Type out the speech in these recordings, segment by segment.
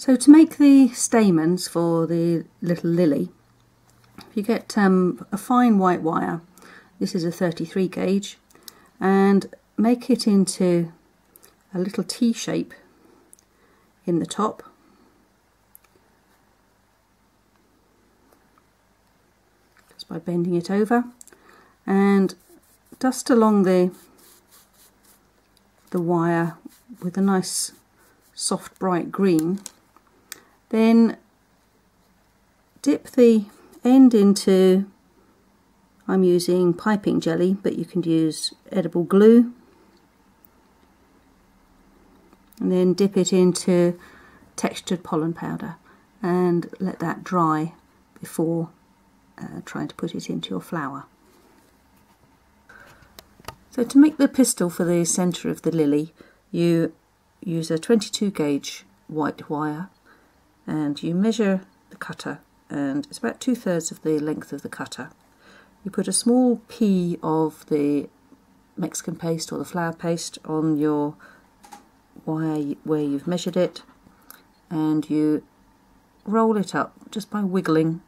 So to make the stamens for the little lily, you get a fine white wire. This is a 33 gauge, and make it into a little T shape in the top. Just by bending it over, and dust along the wire with a nice soft bright green. Then dip the end into, I'm using piping jelly, but you can use edible glue, and then dip it into textured pollen powder and let that dry before trying to put it into your flower. So to make the pistil for the centre of the lily, you use a 22 gauge white wire, and you measure the cutter, and it's about 2/3 of the length of the cutter. You put a small pea of the Mexican paste or the flower paste on your wire where you've measured it, and you roll it up just by wiggling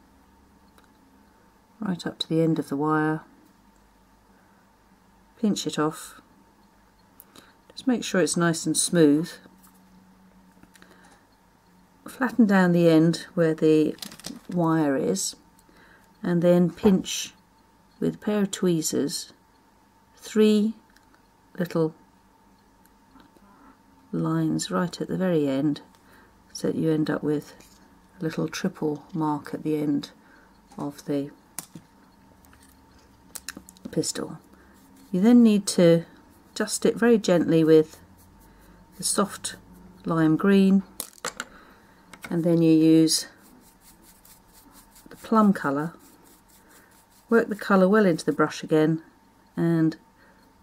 right up to the end of the wire. Pinch it off. Just make sure it's nice and smooth. Flatten down the end where the wire is, and then pinch with a pair of tweezers 3 little lines right at the very end, so that you end up with a little triple mark at the end of the pistil. You then need to dust it very gently with the soft lime green, and then you use the plum colour. Work the colour well into the brush again and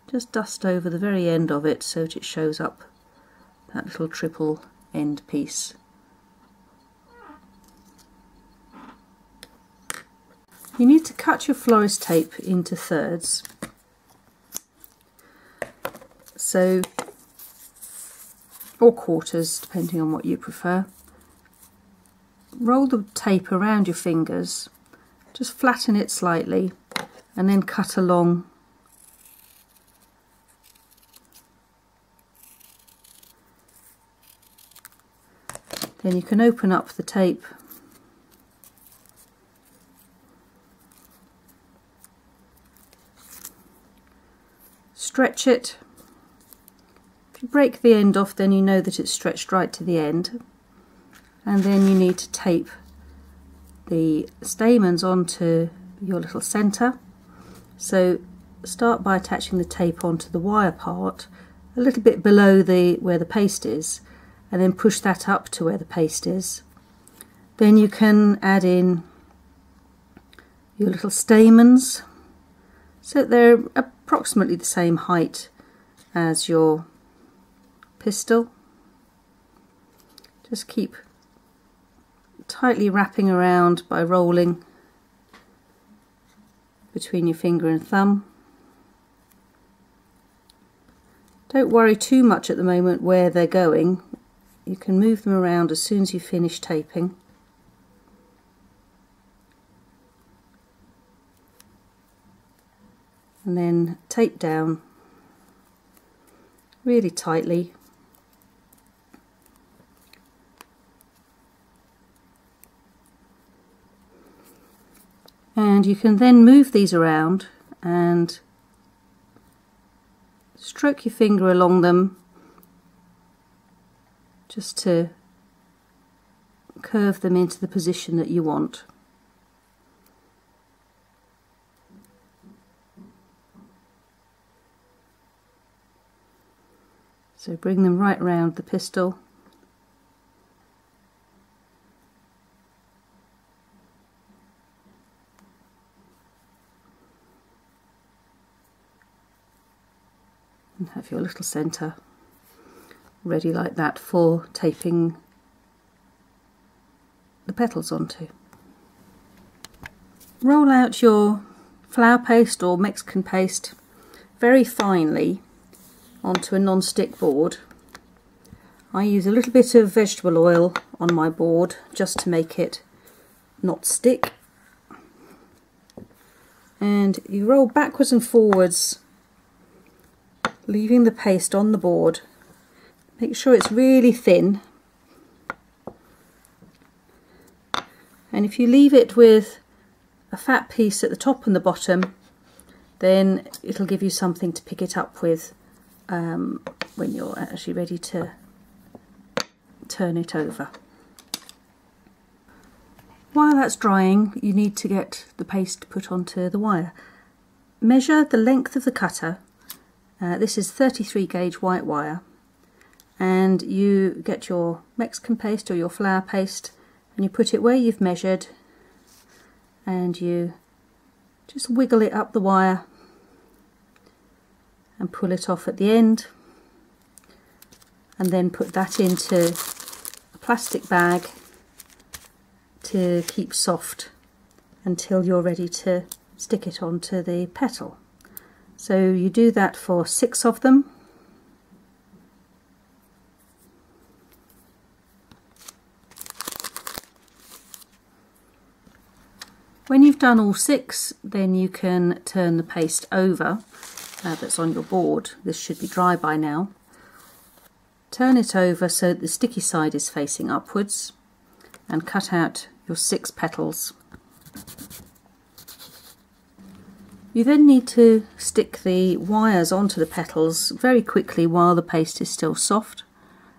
just dust over the very end of it so that it shows up that little triple end piece. You need to cut your florist tape into thirds, so, or quarters, depending on what you prefer. Roll the tape around your fingers, just flatten it slightly, and then cut along. Then you can open up the tape stretch it. If you break the end off, then you know that it's stretched right to the end, and then you need to tape the stamens onto your little centre. So start by attaching the tape onto the wire part a little bit below where the paste is, and then push that up to where the paste is. Then you can add in your little stamens, so they're approximately the same height as your pistil. Just keep tightly wrapping around by rolling between your finger and thumb. Don't worry too much at the moment where they're going. You can move them around as soon as you finish taping. And then tape down really tightly. And you can then move these around and stroke your finger along them just to curve them into the position that you want. So bring them right round the pistil. And have your little centre ready like that for taping the petals onto. Roll out your flower paste or Mexican paste very finely onto a non-stick board. I use a little bit of vegetable oil on my board just to make it not stick. And you roll backwards and forwards, leaving the paste on the board. Make sure it's really thin. And if you leave it with a fat piece at the top and the bottom, then it'll give you something to pick it up with when you're actually ready to turn it over. While that's drying, you need to get the paste put onto the wire. Measure the length of the cutter. This is 33 gauge white wire, and you get your Mexican paste or your flour paste and you put it where you've measured, and you just wiggle it up the wire and pull it off at the end, and then put that into a plastic bag to keep soft until you're ready to stick it onto the petal. So you do that for 6 of them. When you've done all 6, then you can turn the paste over that's on your board. This should be dry by now. Turn it over so that the sticky side is facing upwards, and cut out your 6 petals. You then need to stick the wires onto the petals very quickly while the paste is still soft.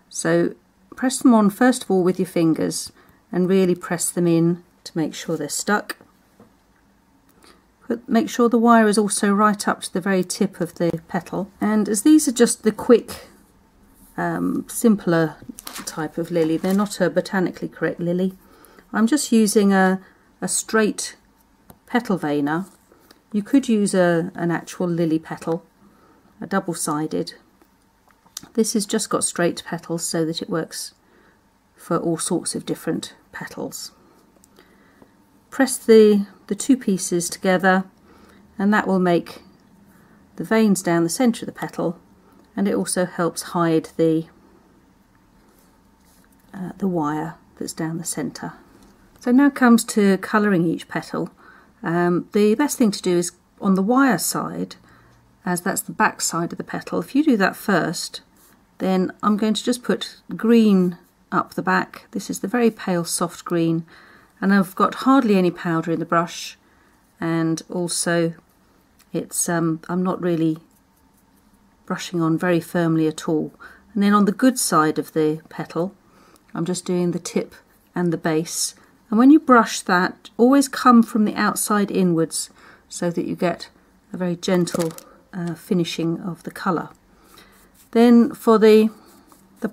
So press them on first of all with your fingers and really press them in to make sure they're stuck. Make sure the wire is also right up to the very tip of the petal. And as these are just the quick, simpler type of lily, they're not a botanically correct lily, I'm just using a straight petal veiner. You could use an actual lily petal, a double-sided. This has just got straight petals so that it works for all sorts of different petals. Press the 2 pieces together, and that will make the veins down the centre of the petal, and it also helps hide the wire that's down the centre. So now comes to colouring each petal. The best thing to do is on the wire side, as that's the back side of the petal. If you do that first, then I'm going to just put green up the back. This is the very pale soft green, and I've got hardly any powder in the brush, and also it's I'm not really brushing on very firmly at all. And then on the good side of the petal, I'm just doing the tip and the base. And when you brush that, always come from the outside inwards so that you get a very gentle finishing of the colour. Then for the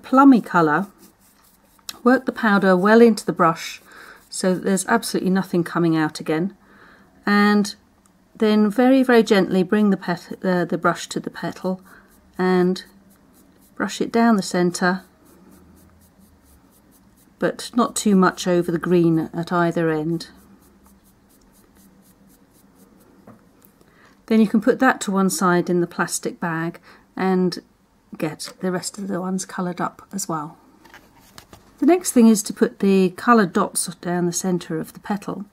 plummy colour, work the powder well into the brush so that there's absolutely nothing coming out again, and then very, very gently bring the brush to the petal and brush it down the centre, but not too much over the green at either end. Then you can put that to one side in the plastic bag and get the rest of the ones coloured up as well. The next thing is to put the coloured dots down the centre of the petal.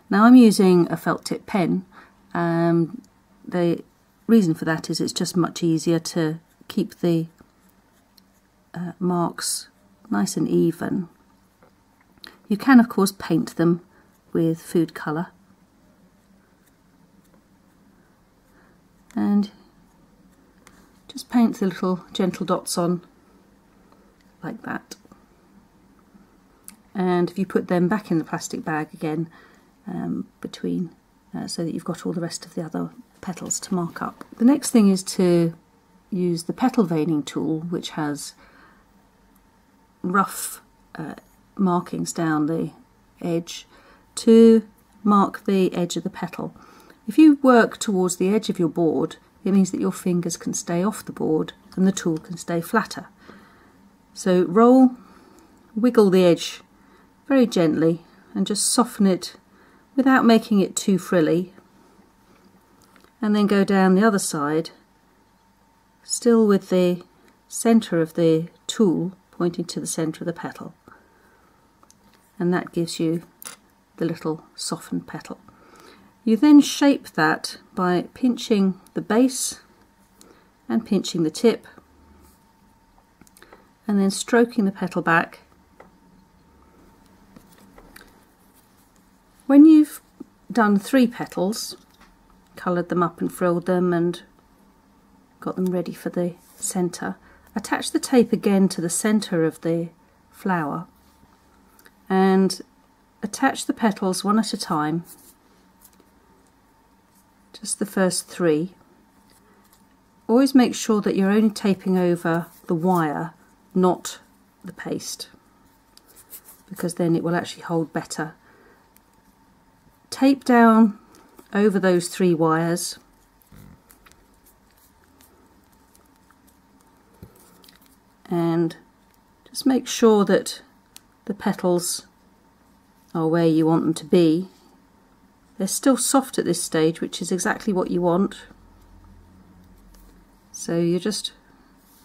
Now I'm using a felt tip pen. The reason for that is it's just much easier to keep the marks nice and even. You can of course paint them with food colour, and just paint the little gentle dots on like that. And if you put them back in the plastic bag again between so that you've got all the rest of the other petals to mark up. The next thing is to use the petal veining tool, which has rough markings down the edge to mark the edge of the petal. If you work towards the edge of your board, it means that your fingers can stay off the board and the tool can stay flatter. So wiggle the edge very gently and just soften it without making it too frilly, and then go down the other side, still with the centre of the tool pointing to the centre of the petal. And that gives you the little softened petal. You then shape that by pinching the base and pinching the tip, and then stroking the petal back. When you've done 3 petals, coloured them up and frilled them and got them ready for the centre, attach the tape again to the centre of the flower and attach the petals one at a time, just the first 3. Always make sure that you're only taping over the wire, not the paste, because then it will actually hold better. Tape down over those 3 wires and just make sure that the petals are where you want them to be. They're still soft at this stage, which is exactly what you want. So you're just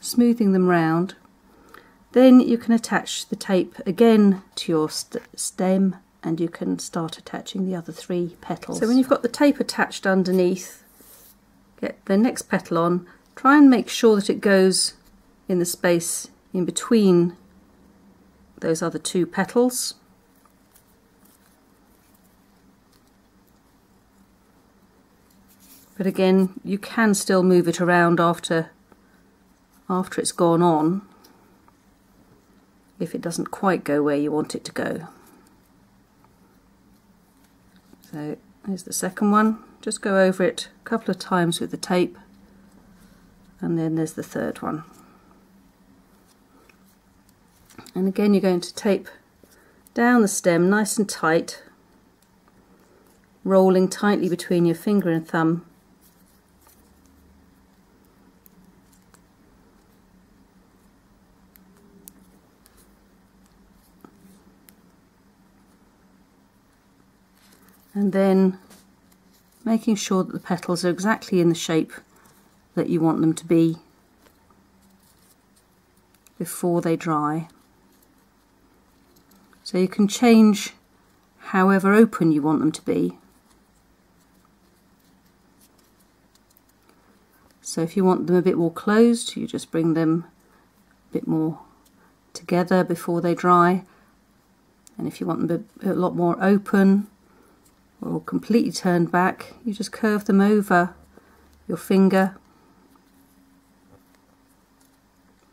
smoothing them round. Then you can attach the tape again to your stem, and you can start attaching the other 3 petals. So when you've got the tape attached underneath, get the next petal on, try and make sure that it goes in the space in between those other 2 petals. But again, you can still move it around after it's gone on, if it doesn't quite go where you want it to go. So there's the second one. Just go over it a couple of times with the tape, and then there's the third one. And again, you're going to tape down the stem nice and tight, rolling tightly between your finger and thumb. And then making sure that the petals are exactly in the shape that you want them to be before they dry. So you can change however open you want them to be. So if you want them a bit more closed, you just bring them a bit more together before they dry. And if you want them a lot more open or completely turned back, you just curve them over your finger.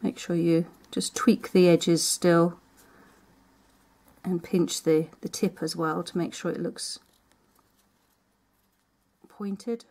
Make sure you just tweak the edges still, and pinch the tip as well to make sure it looks pointed.